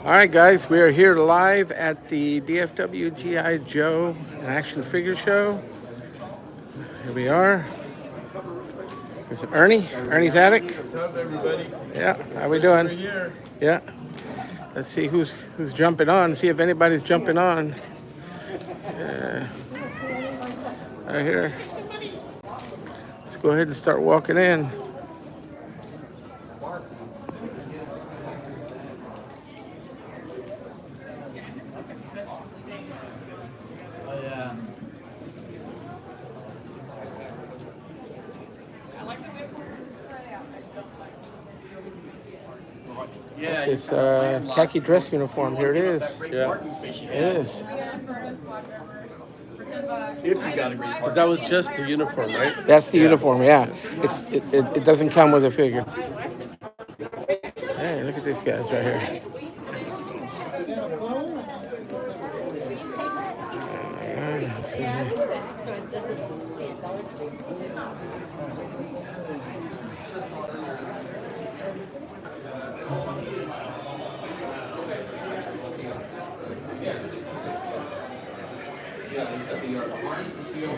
All right, guys, we are here live at the DFW GI Joe and Action Figure Show. Here we are. There's Ernie, Ernie's Attic. What's up, everybody? Yeah, how we doing? We're here. Yeah. Let's see who's jumping on. See if anybody's jumping on. Right here. Let's go ahead and start walking in. Yeah, This khaki dress uniform. Here it is. yeah. It is. If you got a great part. But that was just the uniform, right? That's the uniform. Yeah. It doesn't come with a figure. Hey, look at these guys right here. Let's see here.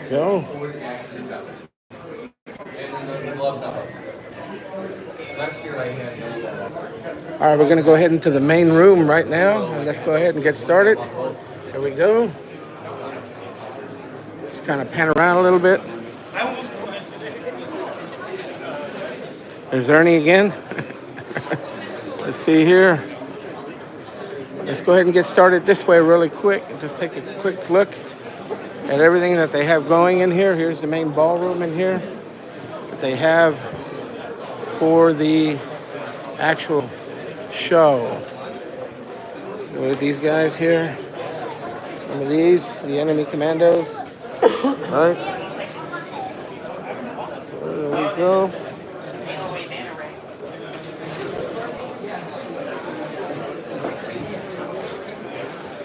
Go. All right, we're going to go ahead into the main room right now. And let's go ahead and get started. There we go. Let's kind of pan around a little bit. There's Ernie again. Let's see here. Let's go ahead and get started this way really quick and just take a quick look at everything that they have going in here. Here's the main ballroom in here that they have for the actual show. Look at these guys here. Some of these, the enemy commandos. All right. There we go.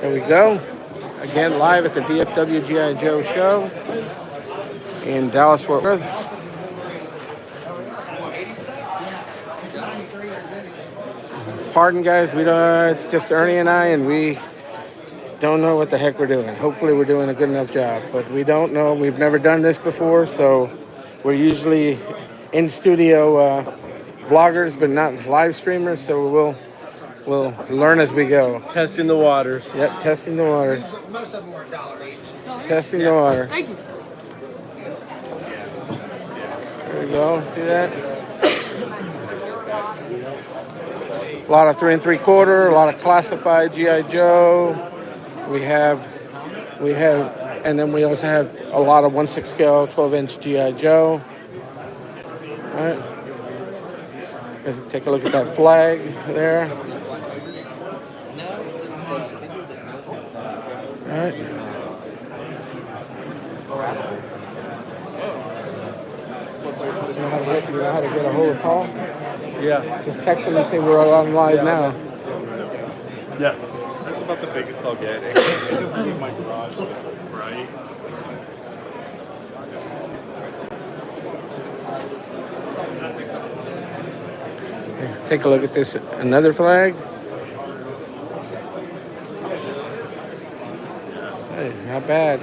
There we go. Again, live at the DFW GI Joe show in Dallas, Fort Worth. Pardon, guys. It's just Ernie and I, and we don't know what the heck we're doing. Hopefully, we're doing a good enough job, but we don't know. We've never done this before, so we're usually in studio vloggers, but not live streamers. So we'll learn as we go. Testing the waters. Yep, testing the waters. Most of them were $1 each. Testing the water. Thank you. There we go. See that? A lot of 3 3/4, a lot of classified GI Joe. We have, and then we also have a lot of 1/6 scale, 12-inch GI Joe. All right. Let's take a look at that flag there. All right. You know how to get a hold of Paul? Yeah. Just text him and say we're on live now. Yeah. That's about the biggest I'll get. It doesn't leave my garage, right? Take a look at this. Another flag. Hey, not bad.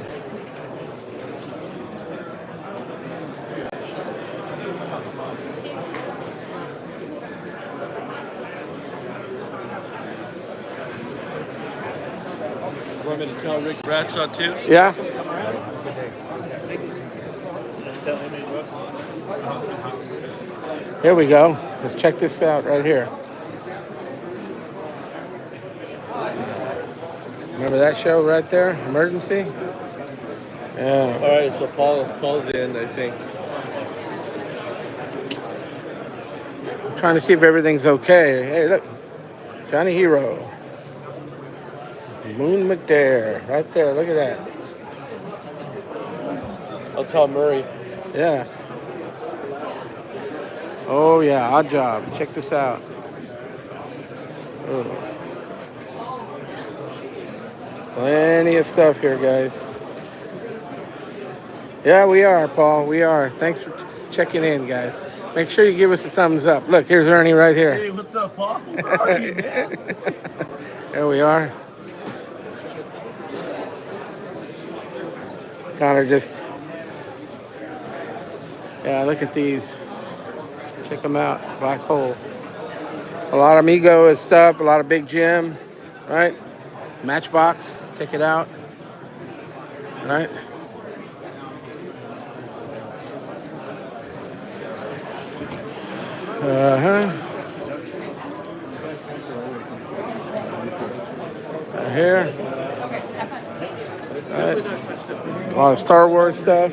Want me to tell Rick Bradshaw too? Yeah. Here we go. Let's check this out right here. Remember that show right there? Emergency? Yeah. All right, so Paul's in, I think. I'm trying to see if everything's okay. Hey, look. Johnny Hero. Moon McDare. Right there. Look at that. I'll tell Murray. Yeah. Oh, yeah. Odd Job. Check this out. Oh. Plenty of stuff here, guys. Yeah, we are, Paul. We are. Thanks for checking in, guys. Make sure you give us a thumbs up. Look, here's Ernie right here. Hey, what's up, Paul? Where are you, man? There we are. Kind of just, yeah, look at these. Check them out. Black hole. A lot of Mego and stuff. A lot of Big Jim, right? Matchbox. Check it out. Right? Here. Right. A lot of Star Wars stuff.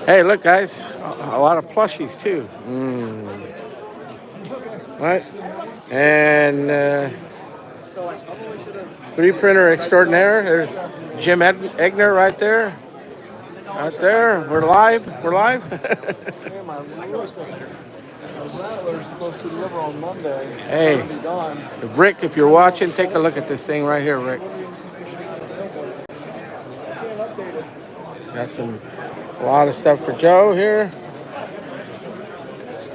Hey, look, guys. A lot of plushies, too. Right? And 3D printer extraordinaire. There's Jim Egner right there. Right there. We're live. We're live. They're supposed to deliver on Monday. Hey, Rick, if you're watching, take a look at this thing right here, Rick. Got a lot of stuff for Joe here.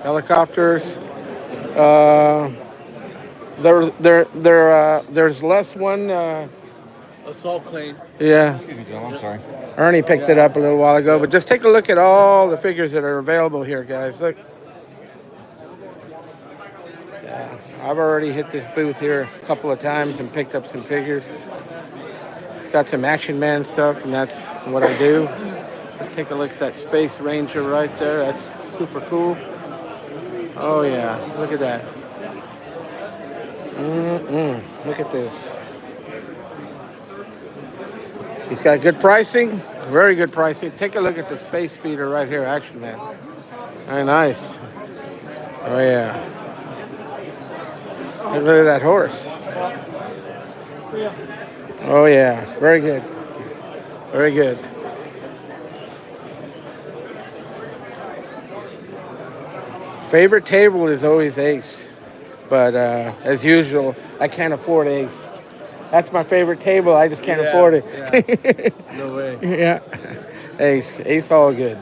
Helicopters. There's less one. Assault plane. Yeah. Excuse me, Joe. I'm sorry. Ernie picked it up a little while ago, but just take a look at all the figures that are available here, guys. Look. Yeah, I've already hit this booth here a couple of times and picked up some figures. It's got some Action Man stuff, and that's what I do. Take a look at that Space Ranger right there. That's super cool. Oh, yeah. Look at that. Look at this. He's got good pricing, very good pricing. Take a look at the Space Speeder right here, Action Man. Very nice. Oh, yeah. Look at that horse. Oh, yeah. Very good. Very good. Favorite table is always Ace. But as usual, I can't afford Ace. That's my favorite table. I just can't afford it. Yeah. No way. Yeah. Ace all good.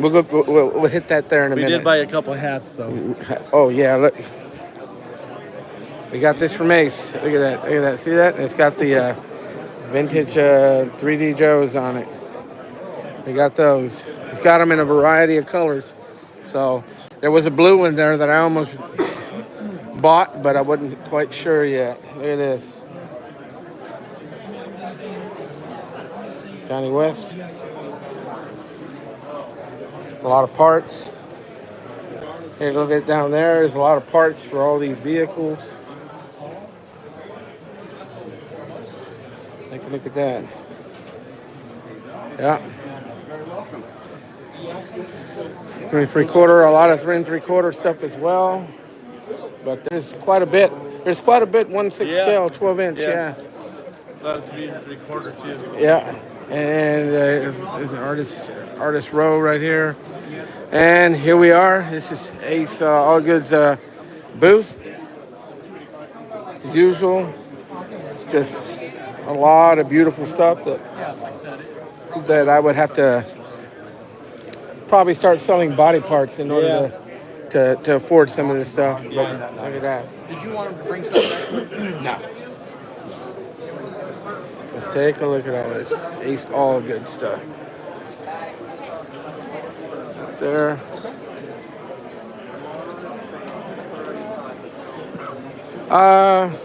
We'll hit that there in a minute. We did buy a couple hats, though. Oh, yeah. Look. We got this from Ace. Look at that. Look at that. See that? It's got the vintage 3D Joes on it. We got those. He's got them in a variety of colors. So there was a blue one there that I almost bought, but I wasn't quite sure yet. Look at this. Johnny West. A lot of parts. Hey, look at it down there. There's a lot of parts for all these vehicles. Take a look at that. Yeah. 3 3/4, a lot of 3 3/4 stuff as well. But there's quite a bit. There's quite a bit 1/6 scale, 12 inch, yeah. A lot of 3 3/4 too. Yeah. And there's an artist row right here. And here we are. This is Ace All Goods booth. As usual, just a lot of beautiful stuff that I would have to probably start selling body parts in order to afford some of this stuff. Yeah. Look at that. Did you want him to bring something? No. Let's take a look at all this Ace All Good stuff. Up there.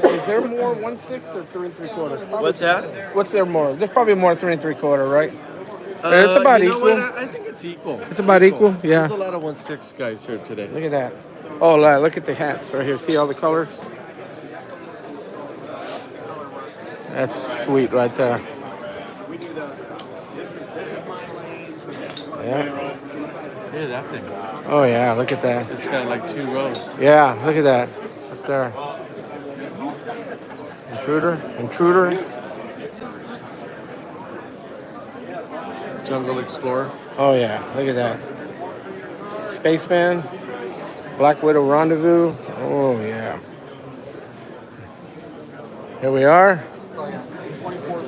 Is there more 1/6 or 3 3/4? What's that? What's there more? There's probably more 3 3/4, right? It's about you know equal. what? I think it's equal. It's about equal, yeah. There's a lot of 1/6 guys here today. Look at that. Oh, look at the hats right here. See all the colors? That's sweet right there. Yeah. Yeah, that thing. Oh, yeah. Look at that. It's got like 2 rows. Yeah, look at that. Up there. Intruder. Jungle Explorer. Oh, yeah. Look at that. Spaceman. Black Widow Rendezvous. Oh, yeah. Here we are.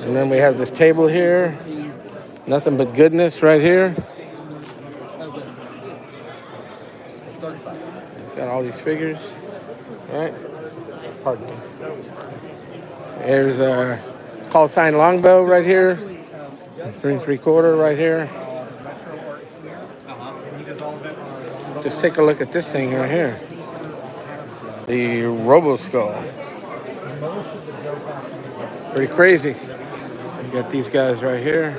And then we have this table here. Nothing but goodness right here. It's got all these figures. Right? Pardon me. There's a call sign Longbow right here. 3 3/4 right here. Just take a look at this thing right here. The Robo Skull. Pretty crazy. You got these guys right here.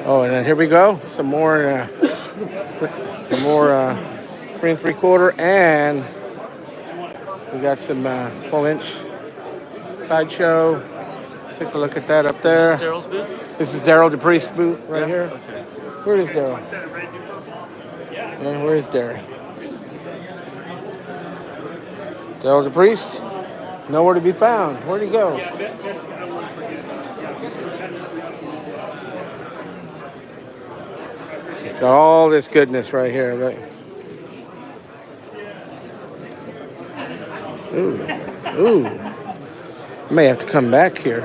Oh, and then here we go. Some more 3 3/4, and we got some 12-inch sideshow. Take a look at that up there. Daryl's booth? This is Daryl DePriest's booth right here. Where is Daryl? Yeah, where is Daryl? Daryl DePriest? Nowhere to be found. Where'd he go? He's got all this goodness right here, right? Ooh, ooh. I may have to come back here.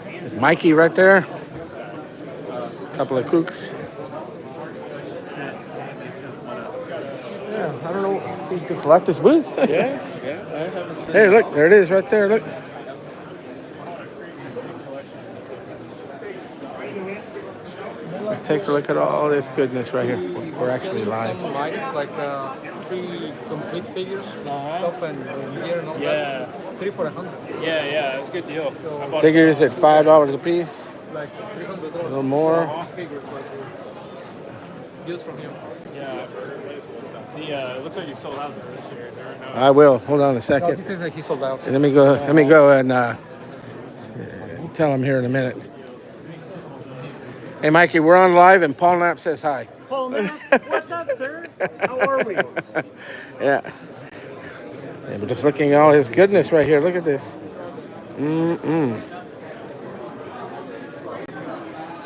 There's Mikey right there. A couple of kooks. Yeah, I don't know. He just left his booth. Yeah, I haven't seen Hey, look, there it is right there. Look. Let's take a look at all this goodness right here. We're actually live. Some light, like 3 complete figures, stuff and gear and all that. 3 for $100. Yeah, it's a good deal. So, Figures at $5 a piece. like $300. A little more. Figures, like views from him. Yeah, it looks like you sold out there this year. I will. Hold on a No, second. he says that he sold out. Let me go. Let me go and tell him here in a minute. Hey, Mikey, we're on live, and Paul Knapp says hi. Paul Knapp, what's up, sir? How are we? Yeah. We're just looking at all his goodness right here. Look at this.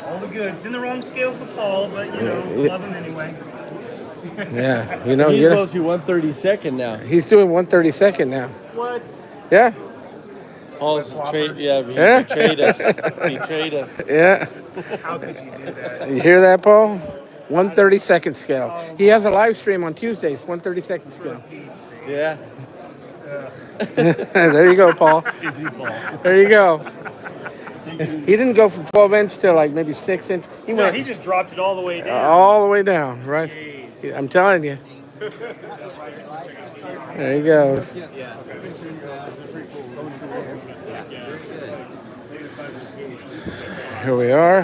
All the goods. In the wrong scale for Paul, but you know, Yeah. love him anyway. Yeah. He's supposed to be 132nd now. He's doing 132nd now. What? Yeah. Paul's betrayed. Yeah, he Yeah? betrayed us. Betrayed us. Yeah. How could you do that? You hear that, Paul? 132nd scale. He has a live stream on Tuesdays. 132nd scale. Yeah. There you go, Paul. There you go. He didn't go from 12-inch to like maybe 6-inch. He No, went he just dropped it all the way down. all the way down, right? I'm telling you. There he goes. Here we are.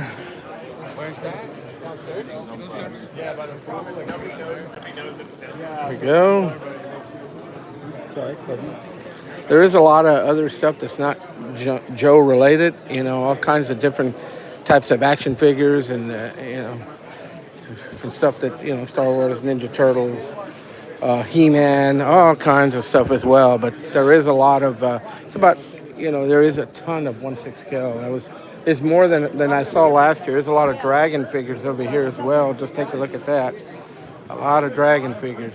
Here we go. There is a lot of other stuff that's not Joe related. You know, all kinds of different types of action figures, and you know, from stuff that Star Wars, Ninja Turtles, He-Man, all kinds of stuff as well. But there is a lot of. It's about there is a ton of 1/6 scale. There's more than I saw last year. There's a lot of dragon figures over here as well. Just take a look at that. A lot of dragon figures.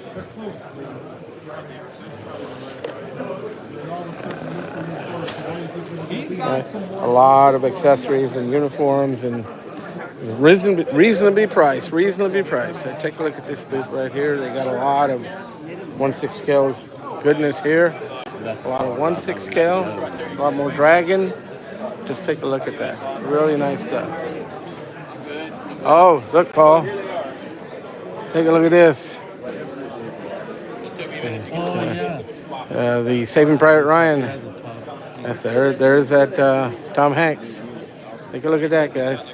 A lot of accessories and uniforms and reasonably priced. Take a look at this booth right here. They got a lot of 1/6 scale goodness here. A lot of 1/6 scale. A lot more dragon. Just take a look at that. Really nice stuff. Oh, look, Paul. Take a look at this. The Saving Private Ryan. That's there's that Tom Hanks. Take a look at that, guys.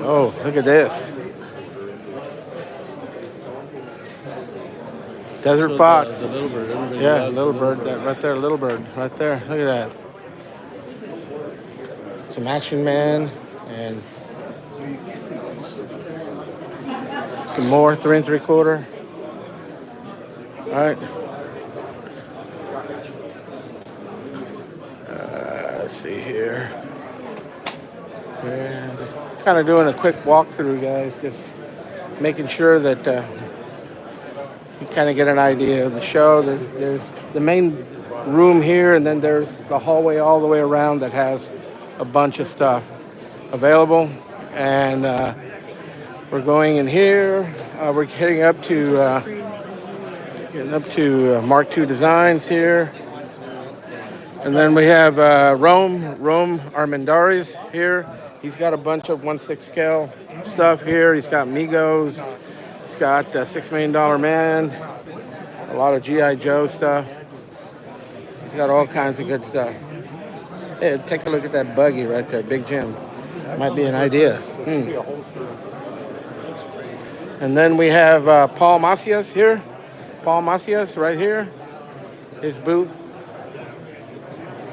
Oh, look at this. Desert Fox. The little bird. Everybody Yeah, loves little the bird. That right there, little bird. Right there. Look at that. Some Action Man and some more 3 3/4. All right. Let's see here. Yeah, just kind of doing a quick walkthrough, guys. Just making sure that you kind of get an idea of the show. There's the main room here, and then there's the hallway all the way around that has a bunch of stuff available. And we're going in here. We're heading up to Mark II Designs here. And then we have Rome Armendariz here. He's got a bunch of 1/6 scale stuff here. He's got Megos. He's got $6 Million Man. A lot of G.I. Joe stuff. He's got all kinds of good stuff. Hey, take a look at that buggy right there, Big Jim. Might be an idea. And then we have Paul Macias here. Paul Macias right here. His booth.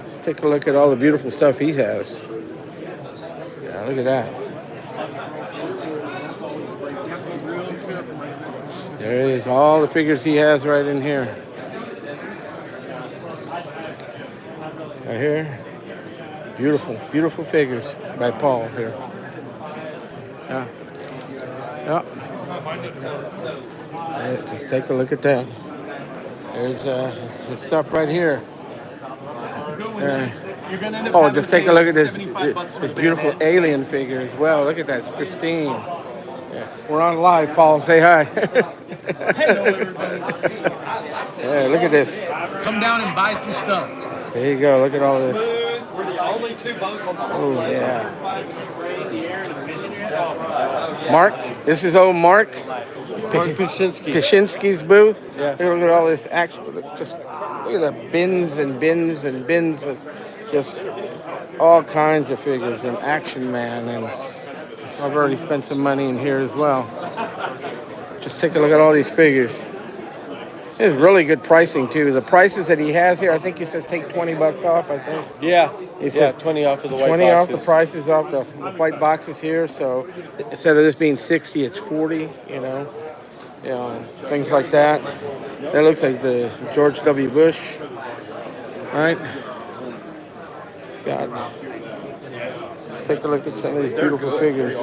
Let's take a look at all the beautiful stuff he has. Yeah, look at that. There it is. All the figures he has right in here. Right here. Beautiful, beautiful figures by Paul here. Yeah. Yeah. Just take a look at that. There's his stuff right here. Oh, just take a look at this beautiful alien figure as well. Look at that, it's pristine. Yeah. We're on live, Paul. Say hi. Hello, everybody. Yeah, look at this. Come down and buy some stuff. There you go. Look at all this. We're the only two boats on the Oh, yeah. Mark, this is old Mark. Mark Pishinsky. Pishinsky's booth. Yeah. Look at all this action. Just look at the bins and bins and bins of just all kinds of figures and Action Man. And I've already spent some money in here as well. Just take a look at all these figures. It's really good pricing too. The prices that he has here, I think he says take $20 off. I think. Yeah. He says 20 off of the white 20 boxes. off the prices off the white boxes here. So instead of this being 60, it's 40. You know, things like that. That looks like the George W. Bush, right? It's got. Let's take a look at some of these beautiful figures.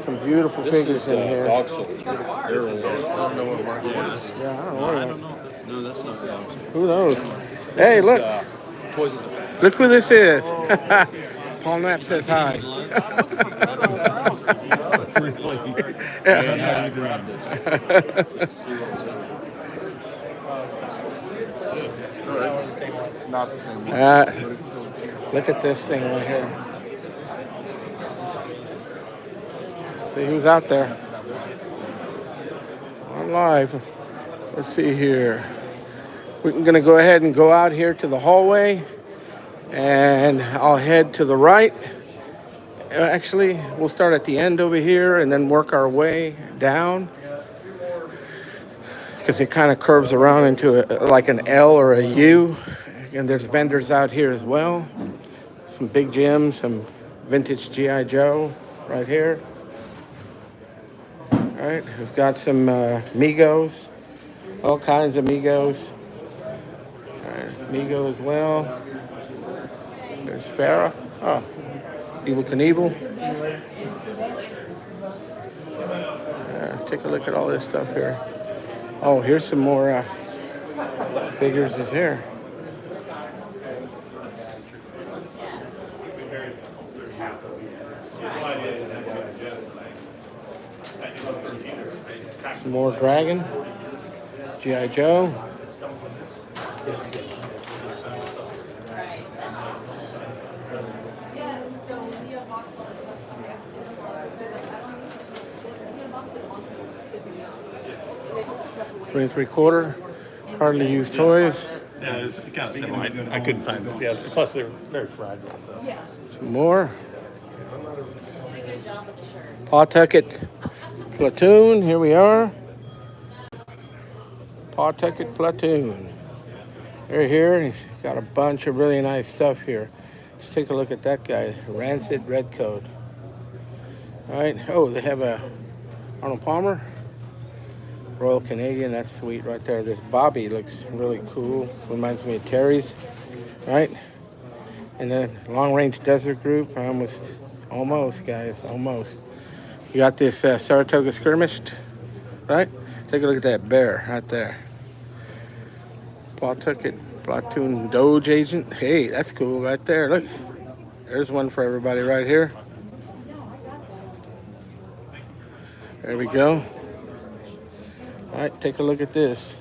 Some beautiful figures in here. Dog show. I don't know what Mark is. Yeah, I don't know. No, that's not dog show. Who knows? Hey, look. Toys in the back. Look who this is. Paul Knapp says hi. Not the same. Look at this thing right here. See who's out there. On live. Let's see here. We're going to go ahead and go out here to the hallway. And I'll head to the right. Actually, we'll start at the end over here and then work our way down. Because it kind of curves around into like an L or a U. And there's vendors out here as well. Some Big Jim, some vintage G.I. Joe right here. All right, we've got some Megos, all kinds of Megos. All right, Mego as well. There's Farrah. Oh, Evel Knievel. Let's take a look at all this stuff here. Oh, here's some more figures is here. Some more Dragon. G.I. Joe. $3.75. Hardly used toys. Yeah, it was kind of similar. I couldn't find them. Yeah, plus they're very fragile. So. Some more. Pawtucket Platoon. Here we are. Pawtucket Platoon. They're here. He's got a bunch of really nice stuff here. Let's take a look at that guy. Rancid Red Coat. All right. Oh, they have a Arnold Palmer. Royal Canadian. That's sweet right there. This Bobby looks really cool. Reminds me of Terry's. Right? And then Long Range Desert Group. Almost, guys. Almost. You got this Saratoga Skirmished. Right? Take a look at that bear right there. Pawtucket Platoon Doge Agent. Hey, that's cool right there. Look, there's one for everybody right here. There we go. All right, take a look at this.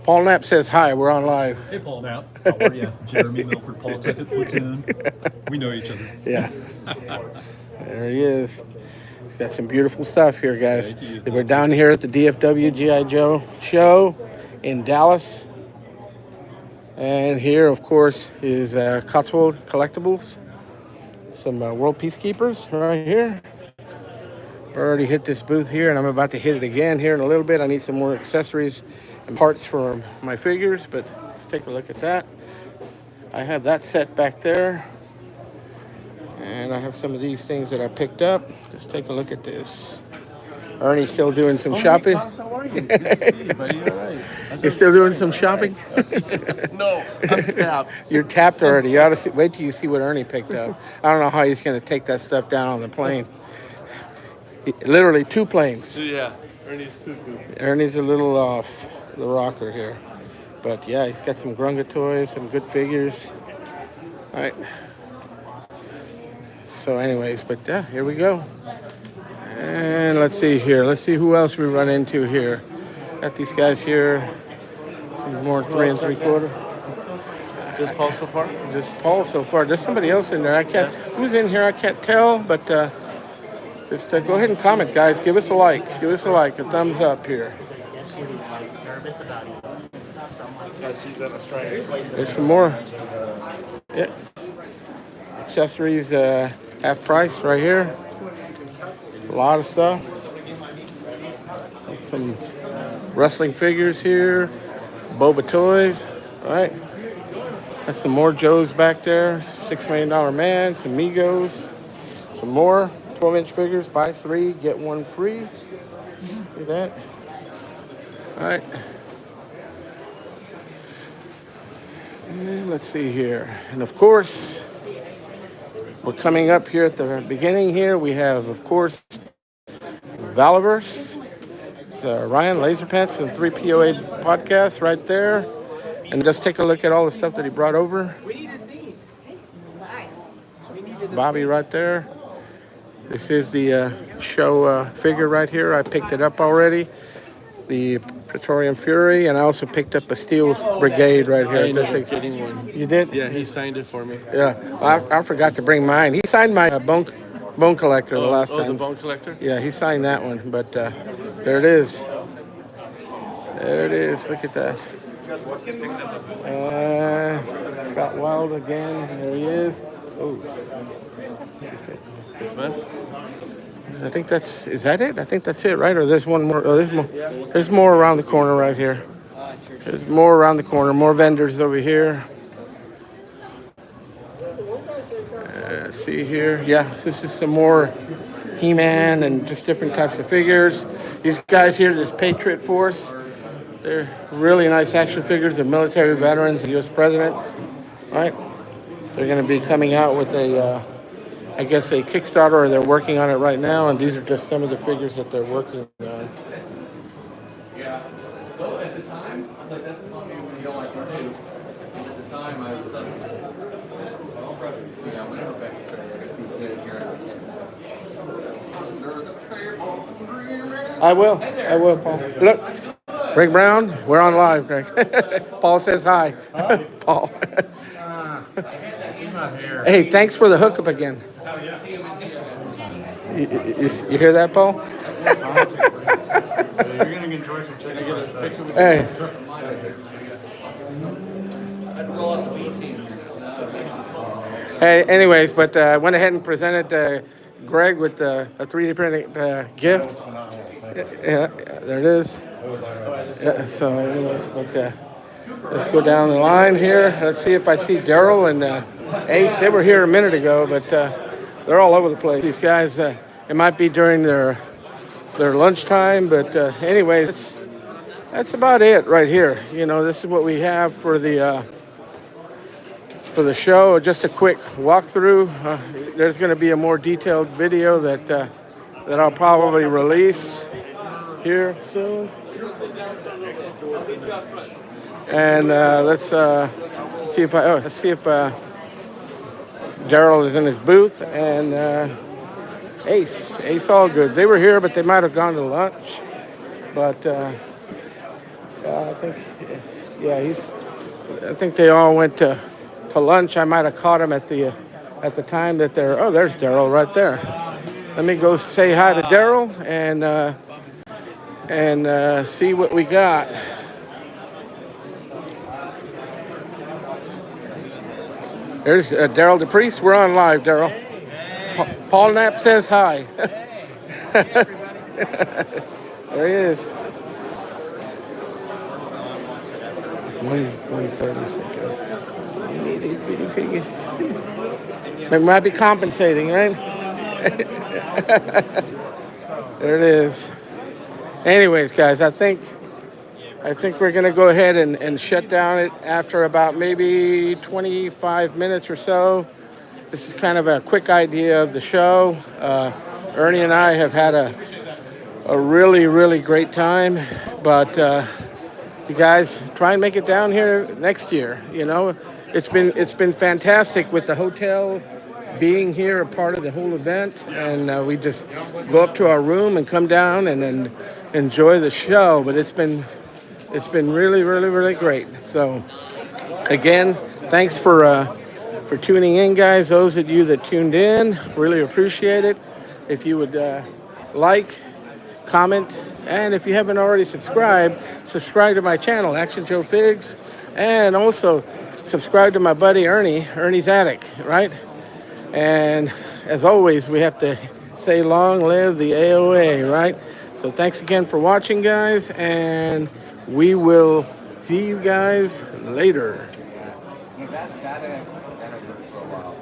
Paul Knapp says hi. We're on live. Hey, Paul Knapp. How are you? Jeremy Milford, Paul Tuckett, Platoon. We know each other. Yeah. There he is. He's got some beautiful stuff here, guys. We're down here at the DFW G.I. Joe show in Dallas. And here, of course, is Cotswold Collectibles. Some World Peacekeepers right here. I already hit this booth here, and I'm about to hit it again here in a little bit. I need some more accessories and parts for my figures, but let's take a look at that. I have that set back there. And I have some of these things that I picked up. Just take a look at this. Ernie's still doing some shopping. How are you? Good to see you, buddy. All right. You're still doing some shopping? No, I'm tapped. You're tapped already. You ought to see, wait till you see what Ernie picked up. I don't know how he's going to take that stuff down on the plane. Literally 2 planes. Yeah, Ernie's cuckoo. Ernie's a little off the rocker here. But yeah, he's got some Grunga toys, some good figures. All right. So anyways, but yeah, here we go. And let's see here. Let's see who else we run into here. Got these guys here. Some more 3 3/4. Just Paul so far? Just Paul so far. There's somebody else in there. I can't. Who's in here? I can't tell. But just go ahead and comment, guys. Give us a like. Give us a like. A thumbs up here. There's some more. Yeah. Accessories, half price right here. A lot of stuff. Some wrestling figures here. Boba toys. All right. That's some more Joes back there. $6 Million Man. Some Megos. Some more 12-inch figures. Buy 3, get 1 free. Look at that. All right. And let's see here. And of course, we're coming up here at the beginning here. We have, of course, Valaverse, Ryan Laserpants, and 3POA podcast right there. And just take a look at all the stuff that he brought over. Bobby right there. This is the show figure right here. I picked it up already. The Praetorian Fury, and I also picked up a Steel Brigade right here. I ended up getting one. You did? Yeah, he signed it for me. Yeah. I forgot to bring mine. He signed my bone collector the last time. Oh, the bone collector? Yeah, he signed that one, but there it is. There it is. Look at that. Scott Wild again. There he is. Oh. It's mine? I think is that it? I think that's it, right? Or there's one more. Oh, there's more around the corner right here. There's more around the corner. More vendors over here. See here. Yeah, this is some more He-Man and just different types of figures. These guys here, this Patriot Force, they're really nice action figures of military veterans and U.S. presidents. Right? They're going to be coming out with I guess a Kickstarter, or they're working on it right now, and these are just some of the figures that they're working on. Yeah. So at the time, I thought that's what you don't like to do. And at the time, I was like, yeah, whenever Becky started, we did it here. I will, Paul. Look, Greg Brown, we're on live, Greg. Paul says hi. Paul. Hey, thanks for the hookup again. You hear that, Paul? You're going to enjoy some chicken. Get a picture with Hey. Hey, anyways, but I went ahead and presented Greg with a 3D printed gift. Yeah, there it is. Yeah, so, anyway, let's go down the line here. Let's see if I see Daryl and Ace. They were here a minute ago, but they're all over the place. These guys, it might be during their lunchtime, but anyway, that's about it right here. You know, this is what we have for the show. Just a quick walkthrough. There's going to be a more detailed video that I'll probably release here soon. And let's see if Daryl is in his booth, and Ace Allgood. They were here, but they might have gone to lunch. But I think, yeah, I think they all went to lunch. I might have caught them at the time that they're. Oh, there's Daryl right there. Let me go say hi to Daryl and see what we got. There's Daryl DePriest. We're on live, Daryl. Paul Knapp says hi. There he is. 1:30. Bitty figures. It might be compensating, right? There it is. Anyways, guys, I think we're gonna go ahead and shut down it after about maybe 25 minutes or so. This is kind of a quick idea of the show. Ernie and I have had a really, really great time, but you guys try and make it down here next year. You know, it's been fantastic with the hotel being here, a part of the whole event, and we just go up to our room and come down and then enjoy the show. But it's been really, really, really great. So again, thanks for tuning in, guys. Those of you that tuned in, really appreciate it. If you would like, comment, and if you haven't already subscribe to my channel, ActionJoeFigs, and also subscribe to my buddy Ernie's Attic, right? And as always, we have to say long live the AOA, right? So thanks again for watching, guys, and we will see you guys later.